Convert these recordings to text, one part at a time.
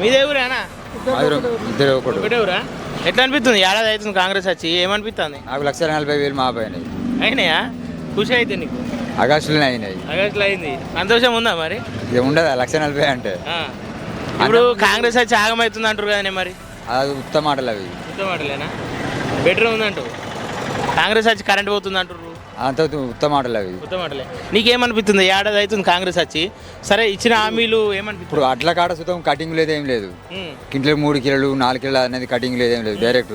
మీదే ఊరేనా? ఒకటే ఊరా? ఎట్లా అనిపిస్తుంది? ఏడాది అవుతుంది కాంగ్రెస్ వచ్చి, ఏమనిపిస్తుంది? నాకు 1,40,000 మా పైన అయినాయా? ఖుషి అయితే నీకు? ఆగస్టులోనే అయినాయి. ఆగస్టులో అయింది. సంతోషం ఉందా మరి? ఇక ఉండదా 1,40,000 అంటే? ఇప్పుడు కాంగ్రెస్ వచ్చి ఆగమవుతుంది అంటారు కదనే మరి? అది ఉత్తమ మాటలు అవి. ఉత్తమ మాటలేనా? బెటర్ ఉందంటూ కాంగ్రెస్ వచ్చి కరెంట్ పోతుంది అంటారు. అంత ఉత్తమ మాటలు అవి. ఉత్తమ మాటలే. నీకేమనిపిస్తుంది? ఏడాది అవుతుంది కాంగ్రెస్ వచ్చి, సరే ఇచ్చిన హామీలు ఏమనిపిస్తుంది? ఇప్పుడు అట్ల కాడ సుతం కటింగ్ లేదేం లేదు. కింటలు 3 కిలోలు 4 కిలోలు అనేది కటింగ్ లేదేం లేదు. డైరెక్ట్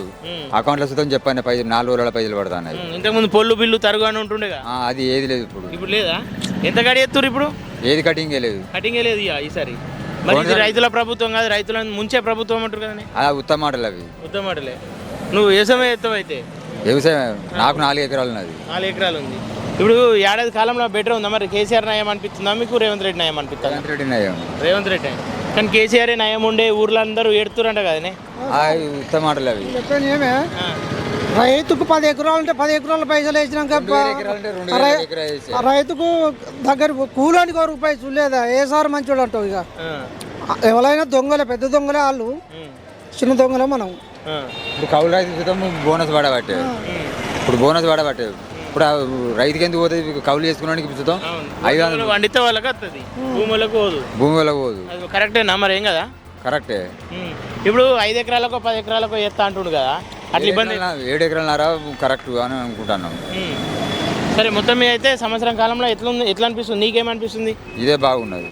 అకౌంట్లో సుతం చెప్పండి 4 రోజుల పైసలు పడుతున్నాయి. ఇంతకుముందు పొల్లు బిల్లు తరుగు అని ఉంటుండేగా, అది ఏది లేదు ఇప్పుడు. ఇప్పుడు లేదా? ఎంత గడి ఎత్తురు ఇప్పుడు? ఏది కటింగే లేదు. కటింగే లేదు ఈసారి. మరి ఇది రైతుల ప్రభుత్వం కాదు, రైతులను ముంచే ప్రభుత్వం అంటారు కదా. ఉత్తమ మాటలు అవి. ఉత్తమ మాటలే. నువ్వు ఏ సమయం ఎత్తవు అయితే? వ్యవసాయం నాకు 4 ఎకరాలు ఉన్నది. 4 ఎకరాలు ఉంది. ఇప్పుడు ఏడాది కాలంలో బెటర్ ఉందా మరి? కేసీఆర్ నయం అనిపిస్తుందా మీకు? రేవంత్ రెడ్డి నయం అనిపిస్తుందా? రేవంత్ రెడ్డి. కానీ కేసీఆర్ నయం ఉండే ఊర్లో అందరూ ఏడుతురంట కదనే. ఉత్తమ మాటలు అవి. రైతుకు 10 ఎకరాలు ఉంటే 10 ఎకరాల పైసలు వేసినాక రైతుకు దగ్గర కూలానికి రూపాయి చూడలేదా? ఏ సార్ మంచోడు అంటావు? ఇక ఎవరైనా దొంగలే, పెద్ద దొంగలే వాళ్ళు, చిన్న దొంగలే మనం. ఇప్పుడు కౌలు రైతు బోనస్ పడబట్టే. ఇప్పుడు బోనస్ పడబట్టే. ఇప్పుడు రైతుకి ఎందుకు పోతుంది? కౌలు చేసుకున్నానికి పుచ్చుతాం 500 వండితే వాళ్ళకి వస్తుంది, భూములకు పోదు. కరెక్టేనా మరి? ఏం కదా, కరెక్టే. ఇప్పుడు 5 ఎకరాలకో 10 ఎకరాలకో ఎత్తా అంటుండు కదా, అట్లా ఇబ్బంది. 7 ఎకరాలన్నారా కరెక్ట్ అని అనుకుంటున్నాం. సరే, మొత్తం మీద అయితే సంవత్సరం కాలంలో ఎట్లా అనిపిస్తుంది? నీకేమనిపిస్తుంది? ఇదే బాగున్నది.